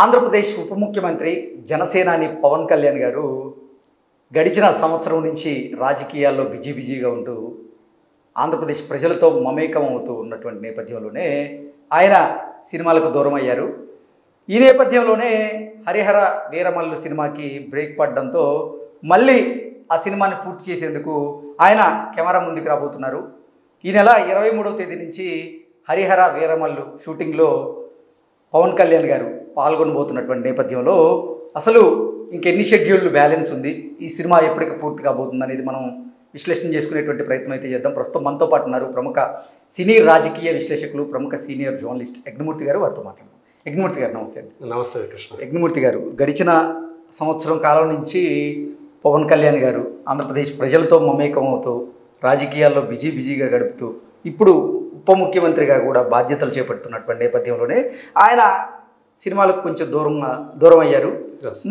ఆంధ్రప్రదేశ్ ఉప ముఖ్యమంత్రి జనసేనాని పవన్ కళ్యాణ్ గారు గడిచిన సంవత్సరం నుంచి రాజకీయాల్లో బిజీగా ఉంటూ ఆంధ్రప్రదేశ్ ప్రజలతో మమేకం అవుతూ ఉన్నటువంటి నేపథ్యంలోనే ఆయన సినిమాలకు దూరం అయ్యారు. ఈ నేపథ్యంలోనే హరిహర వీరమల్లు సినిమాకి బ్రేక్ పడడంతో మళ్ళీ ఆ సినిమాని పూర్తి చేసేందుకు ఆయన కెమెరా ముందుకు రాబోతున్నారు. ఈ నెల 23వ తేదీ నుంచి హరిహర వీరమల్లు షూటింగ్లో పవన్ కళ్యాణ్ గారు పాల్గొనబోతున్నటువంటి నేపథ్యంలో అసలు ఇంకెన్ని షెడ్యూళ్ళు బ్యాలెన్స్ ఉంది, ఈ సినిమా ఎప్పటికి పూర్తి కాబోతుంది అనేది మనం విశ్లేషణ చేసుకునేటువంటి ప్రయత్నం అయితే చేద్దాం. ప్రస్తుతం మనతో పాటు ఉన్నారు ప్రముఖ సినీ రాజకీయ విశ్లేషకులు, ప్రముఖ సీనియర్ జర్నలిస్ట్ యజ్ఞమూర్తి గారు. వారితో మాట్లాడదాం. యజ్ఞమూర్తి గారు నమస్తే అండి. నమస్తే కృష్ణ. యజ్ఞమూర్తి గారు, గడిచిన సంవత్సరం కాలం నుంచి పవన్ కళ్యాణ్ గారు ఆంధ్రప్రదేశ్ ప్రజలతో మమేకం అవుతూ రాజకీయాల్లో బిజీగా గడుపుతూ ఇప్పుడు ఉప ముఖ్యమంత్రిగా కూడా బాధ్యతలు చేపడుతున్నటువంటి నేపథ్యంలోనే ఆయన సినిమాలకు కొంచెం దూరం అయ్యారు.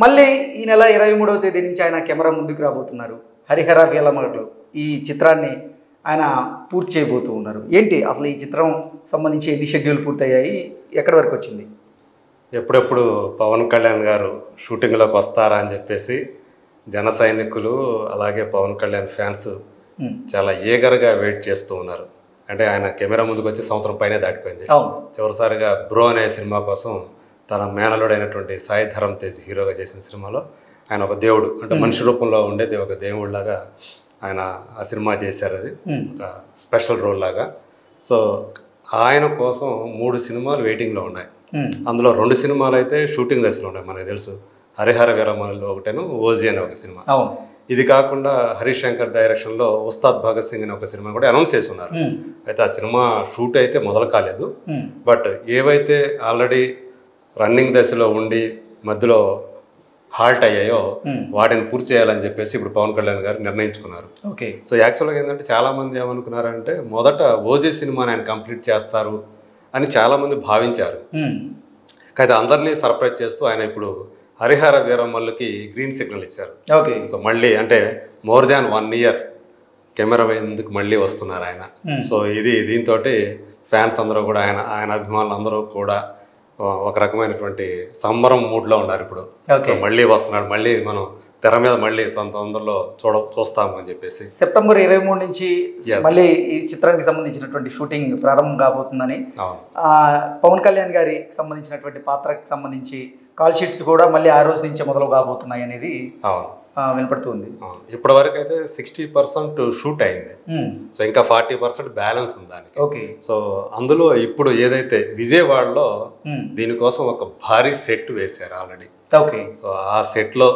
మళ్ళీ ఈ నెల 23వ తేదీ నుంచి ఆయన కెమెరా ముందుకు రాబోతున్నారు. హరిహర వీరమల్లు ఈ చిత్రాన్ని ఆయన పూర్తి చేయబోతూ ఉన్నారు. ఏంటి అసలు ఈ చిత్రం సంబంధించి ఎన్ని షెడ్యూల్ పూర్తయ్యాయి, ఎక్కడి వరకు వచ్చింది? ఎప్పుడెప్పుడు పవన్ కళ్యాణ్ గారు షూటింగ్లోకి వస్తారా అని చెప్పేసి జన సైనికులు అలాగే పవన్ కళ్యాణ్ ఫ్యాన్స్ చాలా ఈగర్గా వెయిట్ చేస్తూ ఉన్నారు. అంటే ఆయన కెమెరా ముందుకు వచ్చి సంవత్సరం పైనే దాటిపోయింది. చివరిసారిగా బ్రో అనే సినిమా కోసం తన మేనలుడైనటువంటి సాయి ధరమ్ తేజ్ హీరోగా చేసిన సినిమాలో ఆయన ఒక దేవుడు, అంటే మనిషి రూపంలో ఉండేది ఒక దేవుడిలాగా ఆయన ఆ సినిమా చేశారు. అది ఒక స్పెషల్ రోల్ లాగా. సో ఆయన కోసం 3 సినిమాలు వెయిటింగ్లో ఉన్నాయి. అందులో 2 సినిమాలు అయితే షూటింగ్ దశలో ఉన్నాయి. మనకు తెలుసు, హరిహర వీరమల్లు ఒకటేను, ఓజీ అనే ఒక సినిమా. ఇది కాకుండా హరీష్ శంకర్ డైరెక్షన్లో ఉస్తాద్ భగత్ సింగ్ అనే ఒక సినిమా కూడా అనౌన్స్ చేసి ఉన్నారు. అయితే ఆ సినిమా షూట్ అయితే మొదలు కాలేదు. బట్ ఏవైతే ఆల్రెడీ రన్నింగ్ దశలో ఉండి మధ్యలో హాల్ట్ అయ్యాయో వాటిని పూర్తి చేయాలని చెప్పేసి ఇప్పుడు పవన్ కళ్యాణ్ గారు నిర్ణయించుకున్నారు. సో యాక్చువల్గా ఏంటంటే చాలామంది ఏమనుకున్నారంటే మొదట ఓజీ సినిమాని ఆయన కంప్లీట్ చేస్తారు అని చాలామంది భావించారు. అయితే అందరినీ సర్ప్రైజ్ చేస్తూ ఆయన ఇప్పుడు హరిహర వీరమల్లుకి గ్రీన్ సిగ్నల్ ఇచ్చారు. సో మళ్ళీ అంటే మోర్ దాన్ 1 year కెమెరా ఎందుకు మళ్ళీ వస్తున్నారు ఆయన. సో దీంతో ఫ్యాన్స్ అందరూ కూడా ఆయన అభిమానులు అందరూ కూడా ఒక రకమైనటువంటి సంబరం మూడ్లో ఉన్నారు ఇప్పుడు. సో మళ్ళీ వస్తున్నాడు, మళ్ళీ మనం తెర మీద మళ్ళీ తొందరలో చూస్తాము అని చెప్పేసి. సెప్టెంబర్ 23 నుంచి మళ్ళీ ఈ చిత్రానికి సంబంధించినటువంటి షూటింగ్ ప్రారంభం కాబోతుందని, పవన్ కళ్యాణ్ గారికి సంబంధించినటువంటి పాత్రకి సంబంధించి కాల్ షీట్స్ కూడా మళ్ళీ ఆ రోజు నుంచే మొదలు కాబోతున్నాయి అనేది వినపడుతుంది. ఇప్పటి వరకు అయితే 60% షూట్ అయింది. సో ఇంకా 40% బ్యాలెన్స్ ఉంది దానికి. సో అందులో ఇప్పుడు ఏదైతే విజయవాడలో దీనికోసం ఒక భారీ సెట్ వేశారు ఆల్రెడీ. సో ఆ సెట్లో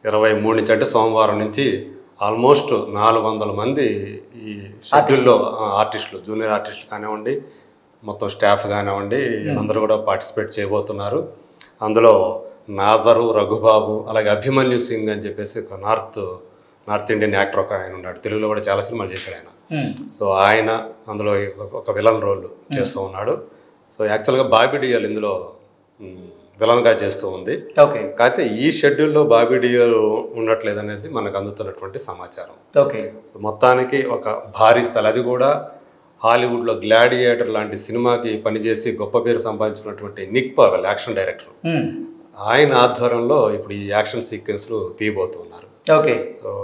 23 నుంచి అంటే సోమవారం నుంచి ఆల్మోస్ట్ 400 మంది ఈ షెడ్యూల్లో ఆర్టిస్టులు, జూనియర్ ఆర్టిస్టులు కానివ్వండి, మొత్తం స్టాఫ్ కానివ్వండి, అందరూ కూడా పార్టిసిపేట్ చేయబోతున్నారు. అందులో నాజరు, రఘుబాబు, అలాగే అభిమన్యు సింగ్ అని చెప్పేసి ఒక నార్త్ ఇండియన్ యాక్టర్ ఒక ఆయన ఉన్నాడు. తెలుగులో కూడా చాలా సినిమాలు చేశాడు ఆయన. సో ఆయన అందులో ఒక విలన్ రోల్ చేస్తూ ఉన్నాడు. సో యాక్చువల్గా బాబీ డియోల్ ఇందులో విలన్గా చేస్తూ ఉంది. కాకపోతే ఈ షెడ్యూల్లో బాబీ డియోల్ ఉండట్లేదు అనేది మనకు అందుతున్నటువంటి సమాచారం. సో మొత్తానికి ఒక భారీ స్థలం, అది కూడా హాలీవుడ్లో గ్లాడియేటర్ లాంటి సినిమాకి పనిచేసి గొప్ప పేరు సంపాదించినటువంటి నిక్ పవెల్ యాక్షన్ డైరెక్టర్, ఆయన ఆధ్వర్యంలో ఇప్పుడు ఈ యాక్షన్ సీక్వెన్స్లు తీయబోతున్నారు.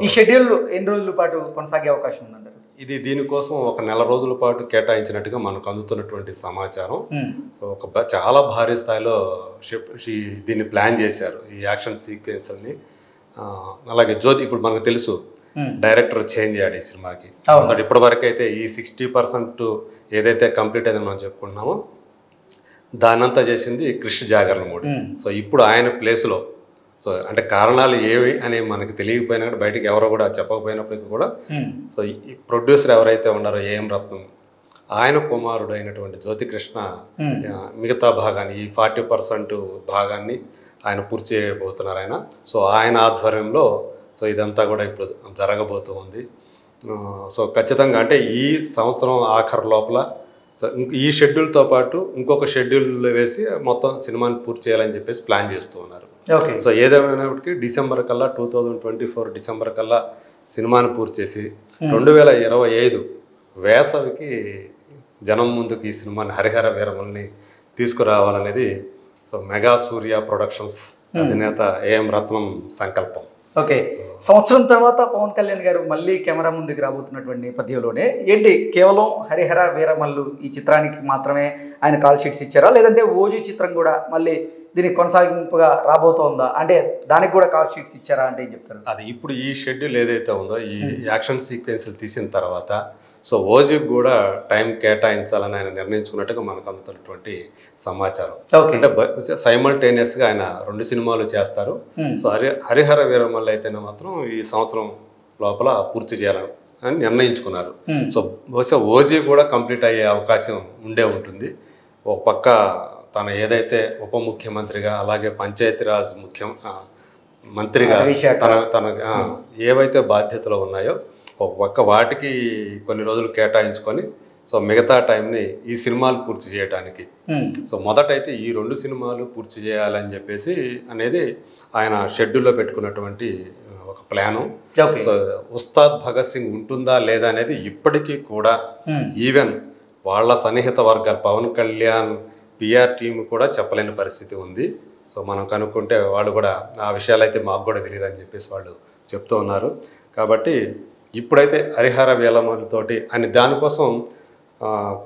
ఈ షెడ్యూల్ ఎన్ని రోజుల పాటు కొనసాగే అవకాశం ఉందంటారు? ఇది దీనికోసం ఒక 1 నెల రోజుల పాటు కేటాయించినట్టుగా మనకు అందుతున్నటువంటి సమాచారం. చాలా భారీ స్థాయిలో దీన్ని ప్లాన్ చేశారు ఈ యాక్షన్ సీక్వెన్స్ని. అలాగే ఇప్పుడు మనకు తెలుసు డైరెక్టర్ చేంజ్ అయ్యాడు ఈ సినిమాకి. ఇప్పటి వరకు అయితే ఈ 60% ఏదైతే కంప్లీట్ అయిందని మనం చెప్పుకుంటున్నామో దాన్నంతా చేసింది క్రిష్ జాగర్లమూడి. సో ఇప్పుడు ఆయన ప్లేస్లో, సో అంటే కారణాలు ఏవి అని మనకి తెలియకపోయినా కూడా, బయటికి ఎవరో కూడా చెప్పకపోయినప్పటికీ కూడా, సో ఈ ప్రొడ్యూసర్ ఎవరైతే ఉన్నారో ఏఎం రత్నం, ఆయన కుమారుడు అయినటువంటి జ్యోతికృష్ణ మిగతా భాగాన్ని, ఈ 40% భాగాన్ని ఆయన పూర్తి చేయబోతున్నారు ఆయన. సో ఆయన ఆధ్వర్యంలో సో ఇదంతా కూడా ఇప్పుడు జరగబోతూ ఉంది. సో ఖచ్చితంగా అంటే ఈ సంవత్సరం ఆఖరు లోపల సో ఈ షెడ్యూల్తో పాటు ఇంకొక షెడ్యూల్ వేసి మొత్తం సినిమాని పూర్తి చేయాలని చెప్పేసి ప్లాన్ చేస్తూ ఉన్నారు. సో ఏదేమైనప్పటికీ డిసెంబర్ కల్లా 2024 డిసెంబర్ కల్లా సినిమాని పూర్తి చేసి 2025 వేసవికి జనం ముందుకు ఈ సినిమాని హరిహర వీరమల్ని తీసుకురావాలనేది సో సో మెగా సూర్య ప్రొడక్షన్స్ అధినేత ఏఎం రత్నం సంకల్పం. ఓకే, సంవత్సరం తర్వాత పవన్ కళ్యాణ్ గారు మళ్ళీ కెమెరా ముందుకు రాబోతున్నటువంటి నేపథ్యంలోనే ఏంటి కేవలం హరిహర వీరమల్లు ఈ చిత్రానికి మాత్రమే ఆయన కాల్ షీట్స్ ఇచ్చారా, లేదంటే ఓజీ చిత్రం కూడా మళ్ళీ దీనికి కొనసాగింపుగా రాబోతోందా, అంటే దానికి కూడా కాల్ షీట్స్ ఇచ్చారా అంటే ఏం చెప్తారు? అది ఇప్పుడు ఈ షెడ్యూల్ ఏదైతే ఉందో ఈ యాక్షన్ సీక్వెన్స్లు తీసిన తర్వాత సో ఓజీకి కూడా టైం కేటాయించాలని ఆయన నిర్ణయించుకున్నట్టుగా మనకు అందుతున్నటువంటి సమాచారం. అంటే సైమల్టేనియస్గా ఆయన 2 సినిమాలు చేస్తారు. సో హరిహర వీరమల్లు అయితేనే మాత్రం ఈ సంవత్సరం లోపల పూర్తి చేయాలని నిర్ణయించుకున్నారు. సో బహుశా ఓజీ కూడా కంప్లీట్ అయ్యే అవకాశం ఉండే ఉంటుంది. ఒక పక్క తను ఏదైతే ఉప ముఖ్యమంత్రిగా అలాగే పంచాయతీరాజ్ మంత్రిగా తన ఏవైతే బాధ్యతలు ఉన్నాయో ఒక పక్క వాటికి కొన్ని రోజులు కేటాయించుకొని సో మిగతా టైంని ఈ సినిమాలు పూర్తి చేయడానికి సో మొదటైతే ఈ 2 సినిమాలు పూర్తి చేయాలని చెప్పేసి అనేది ఆయన షెడ్యూల్లో పెట్టుకున్నటువంటి ఒక ప్లాను. సో ఉస్తాద్ భగత్ సింగ్ ఉంటుందా లేదా అనేది ఇప్పటికీ కూడా ఈవెన్ వాళ్ళ సన్నిహిత వర్గాలు పవన్ కళ్యాణ్ పిఆర్ టీం కూడా చెప్పలేని పరిస్థితి ఉంది. సో మనం కనుక్కుంటే వాళ్ళు కూడా ఆ విషయాలు అయితే మాకు కూడా తెలియదు అని చెప్పేసి వాళ్ళు చెప్తూ ఉన్నారు. కాబట్టి ఇప్పుడైతే హరిహర వీరమల్లుతోటి ఆయన దానికోసం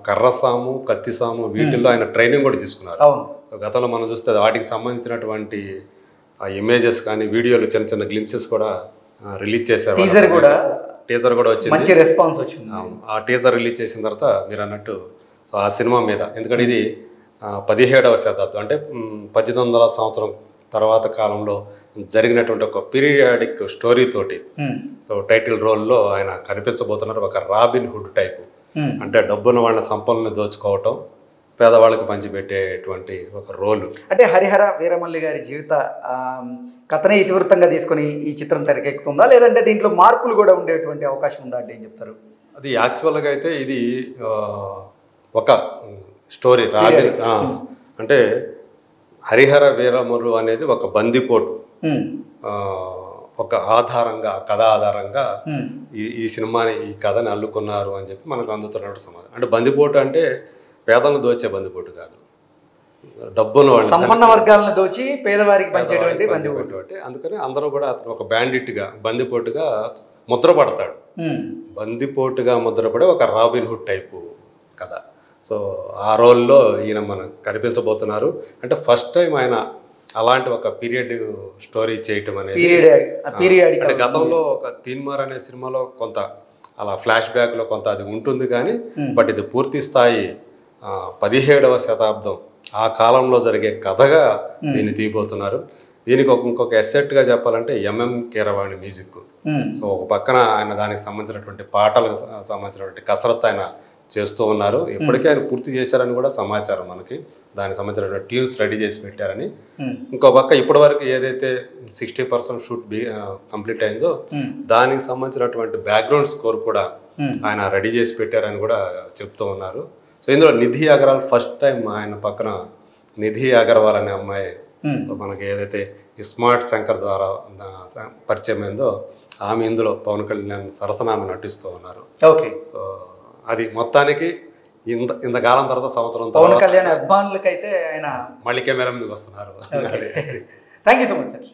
కర్రసాము కత్తిసాము వీటిల్లో ఆయన ట్రైనింగ్ కూడా తీసుకున్నారు. గతంలో మనం చూస్తే వాటికి సంబంధించినటువంటి ఇమేజెస్ కానీ వీడియోలు చిన్న చిన్న గ్లింప్సెస్ కూడా రిలీజ్ చేశారు. టీజర్ కూడా వచ్చింది, మంచి రెస్పాన్స్ వచ్చింది. ఆ టీజర్ రిలీజ్ చేసిన తర్వాత మీరు అన్నట్టు సో ఆ సినిమా మీద, ఎందుకంటే ఇది 17వ శతాబ్దం అంటే 1800 సంవత్సరం తర్వాత కాలంలో జరిగినటువంటి ఒక పీరియాడిక్ స్టోరీ తోటి సో టైటిల్ రోల్లో ఆయన కనిపించబోతున్నారు. ఒక రాబిన్ హుడ్ టైపు, అంటే డబ్బున్న వాళ్ళ సంపన్నులను దోచుకోవటం, పేదవాళ్ళకి పంచిపెట్టేటువంటి ఒక రోల్. అంటే హరిహర వీరమల్లు గారి జీవిత కథనే ఇతివృత్తంగా తీసుకొని ఈ చిత్రం తెరకెక్కుతుందా, లేదంటే దీంట్లో మార్పులు కూడా ఉండేటువంటి అవకాశం ఉందా అంటే ఏం చెప్తారు? అది యాక్చువల్గా అయితే ఇది ఒక స్టోరీ రాబిన్ అంటే హరిహర వీరమల్లు అనేది ఒక బందిపోటు ఒక ఆధారంగా కథ ఆధారంగా ఈ సినిమాని ఈ కథని అల్లుకున్నారు అని చెప్పి మనకు అందుతున్నట్టు సమాధానం. అంటే బందిపోటు అంటే పేదలను దోచే బందిపోటు కాదు, డబ్బును సంపన్న వర్గాలను దోచి పేదవారికి పంచేటువంటి బందిపోటు. అందుకని అందరూ కూడా అతను ఒక బ్యాండిట్గా బందిపోటుగా ముద్రపడతాడు. బందిపోటుగా ముద్రపడే ఒక రాబిన్ హుడ్ టైపు కథ. సో ఆ రోల్లో ఈయన మనకు కనిపించబోతున్నారు. అంటే ఫస్ట్ టైం ఆయన అలాంటి ఒక పీరియడ్ స్టోరీ చేయటం అనేది, అంటే గతంలో ఒక తీన్మార్ అనే సినిమాలో కొంత అలా ఫ్లాష్ బ్యాక్లో కొంత అది ఉంటుంది కానీ బట్ ఇది పూర్తి స్థాయి 17వ శతాబ్దం ఆ కాలంలో జరిగే కథగా దీన్ని తీయబోతున్నారు. దీనికి ఇంకొక ఎసెట్గా చెప్పాలంటే ఎంఎం కీరవాణి మ్యూజిక్. సో ఒక పక్కన ఆయన దానికి సంబంధించినటువంటి పాటలకు సంబంధించినటువంటి కసరత్తు ఆయన చేస్తూ ఉన్నారు. ఇప్పటికే ఆయన పూర్తి చేశారని కూడా సమాచారం మనకి, దానికి సంబంధించినటువంటి ట్యూన్స్ రెడీ చేసి పెట్టారని. ఇంకో పక్క ఇప్పటి వరకు ఏదైతే 60% షూట్ కంప్లీట్ అయిందో దానికి సంబంధించినటువంటి బ్యాక్గ్రౌండ్ స్కోర్ కూడా ఆయన రెడీ చేసి పెట్టారని కూడా చెప్తూ ఉన్నారు. సో ఇందులో నిధి అగర్వాల్ ఫస్ట్ టైం ఆయన పక్కన నిధి అగర్వాల్ అనే అమ్మాయి మనకి ఏదైతే స్మార్ట్ శంకర్ ద్వారా పరిచయం అయిందో ఆమె ఇందులో పవన్ కళ్యాణ్ సరసనామ నటిస్తూ ఉన్నారు. ఓకే, సో అది మొత్తానికి ఇంతకాలం తర్వాత సంవత్సరం పవన్ కళ్యాణ్ అభిమానులకైతే ఆయన మళ్ళీ కెమెరా మీదకి వస్తున్నారు. Thank you so much sir.